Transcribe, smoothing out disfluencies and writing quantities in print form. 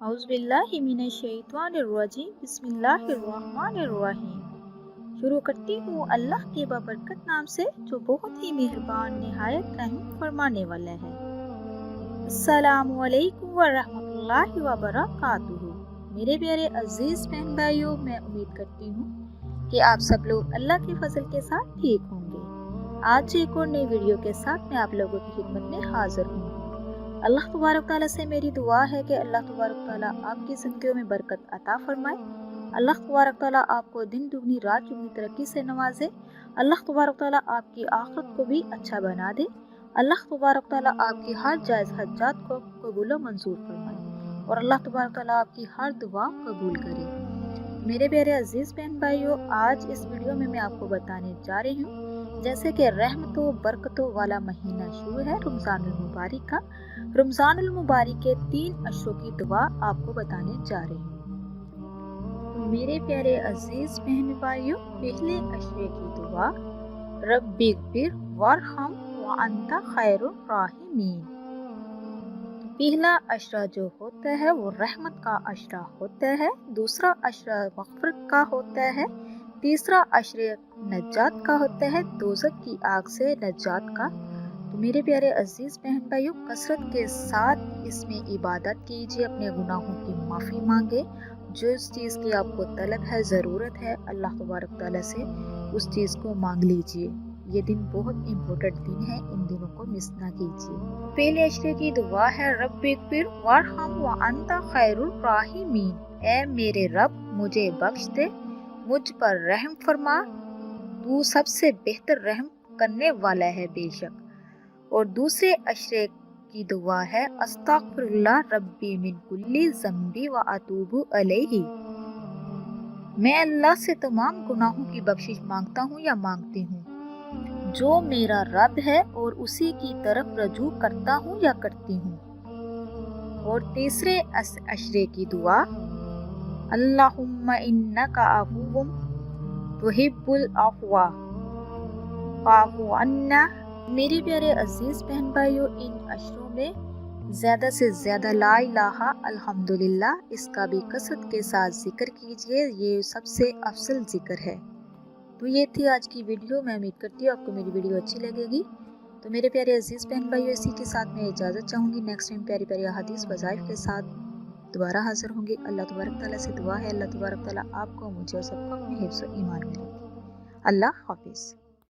औज़ुबिल्लाहिमिनश्शैतानिर्रजीम बिस्मिल्लाहिर्रहमानिर्रहीम। शुरू करती हूँ अल्लाह के बाबरकत नाम से जो बहुत ही मेहरबान निहायत रहम फरमाने वाला है। अस्सलामु अलैकुम व रहमतुल्लाहि व बरकातुहू। मेरे प्यारे अजीज बहन भाइयों, मैं उम्मीद करती हूँ कि आप सब लोग अल्लाह के फजल के साथ ठीक होंगे। आज एक और नई वीडियो के साथ मैं आप लोगों की खिदमत में हाजिर हूँ। अल्लाह तबारक तआला से मेरी दुआ है कि अल्लाह तबारक तआला आपकी ज़िंदगियों में बरकत अता फरमाए। अल्लाह तबारक तआला आपको दिन दुगनी रात चुगनी तरक्की से नवाजे। अल्लाह तबारक तआला आपकी आखिरत को भी अच्छा बना दे। अल्लाह तबारक तआला आपकी हर जायज़ हज्जात को कबूल व मंजूर फरमाए और अल्लाह तबारक तआला आपकी हर दुआ कबूल करे। मेरे प्यारे अजीज़ बहन भाइयों, आज इस वीडियो में मैं आपको बताने जा रही हूँ जैसे कि रहमतों बरकतों वाला महीना शुरू है रमज़ानुल मुबारक का। रमज़ानुल मुबारक के 3 अशरों की दुआ आपको बताने जा रही हूँ। तो मेरे प्यारे अजीज बहन भाइयों, पहले अशरे की दुआ रब्बिग़फिर वरहम व अंता खैरुर राहिमीन। पहला अशरा जो होता है वो रहमत का अशरा होता है, दूसरा अशरा मग़फ़िरत का होता है, तीसरा अशरे नजात का होता है, दोज़ख की आग से नजात का। तो मेरे प्यारे अजीज बहन भाइयों, कसरत के साथ इसमें इबादत कीजिए, अपने गुनाहों की माफ़ी मांगे। जो इस चीज़ की आपको तलब है, ज़रूरत है, अल्लाह तबारक तआला से उस चीज़ को मांग लीजिए। ये दिन बहुत इम्पोर्टेंट दिन है, इन दिनों को मिस ना कीजिए। पहले अशरे की दुआ है रब्बिग़फिर वरहम व अंता खैरुर राहिमीन। ऐ मेरे रब, मुझे बख्श दे, मुझ पर रहम फरमा, तू सबसे बेहतर रहम करने वाला है बेशक। और दूसरे अशरे की दुआ है अस्तग़फिरुल्लाह रब्बी मिन कुल्ली ज़ंबी व अतूबु अलैहि। मैं अल्लाह से तमाम गुनाहों की बख्शिश मांगता हूँ या मांगती हूँ जो मेरा रब है और उसी की तरफ रजू करता हूँ या करती हूँ। और तीसरे अशरे की दुआ अल्लाहुम्मा इन्नका अफ़ुव्वुन तुहिब्बुल अफ़्वा फ़अफ़ु अन्ना। मेरे प्यारे अजीज बहन भाइयों, इन अशरों में ज़्यादा से ज़्यादा ला इलाहा अल्हम्दुलिल्लाह इसका भी कसरत के साथ जिक्र कीजिए, ये सबसे अफजल जिक्र है। तो ये थी आज की वीडियो। मैं उम्मीद करती हूँ आपको मेरी वीडियो अच्छी लगेगी। तो मेरे प्यारे अजीज बहन भाइयों, इसी के साथ मैं इजाज़त चाहूँगी। नेक्स्ट टाइम प्यारी प्यारी हदीस वज़ाइफ के साथ दोबारा हाजिर होंगी। अल्लाह तबारक तआला से दुआ है, अल्लाह तबारक तआला आपको, मुझे और सबको अपने हिफ्ज़ व ईमान में रखे। अल्लाह हाफिज़।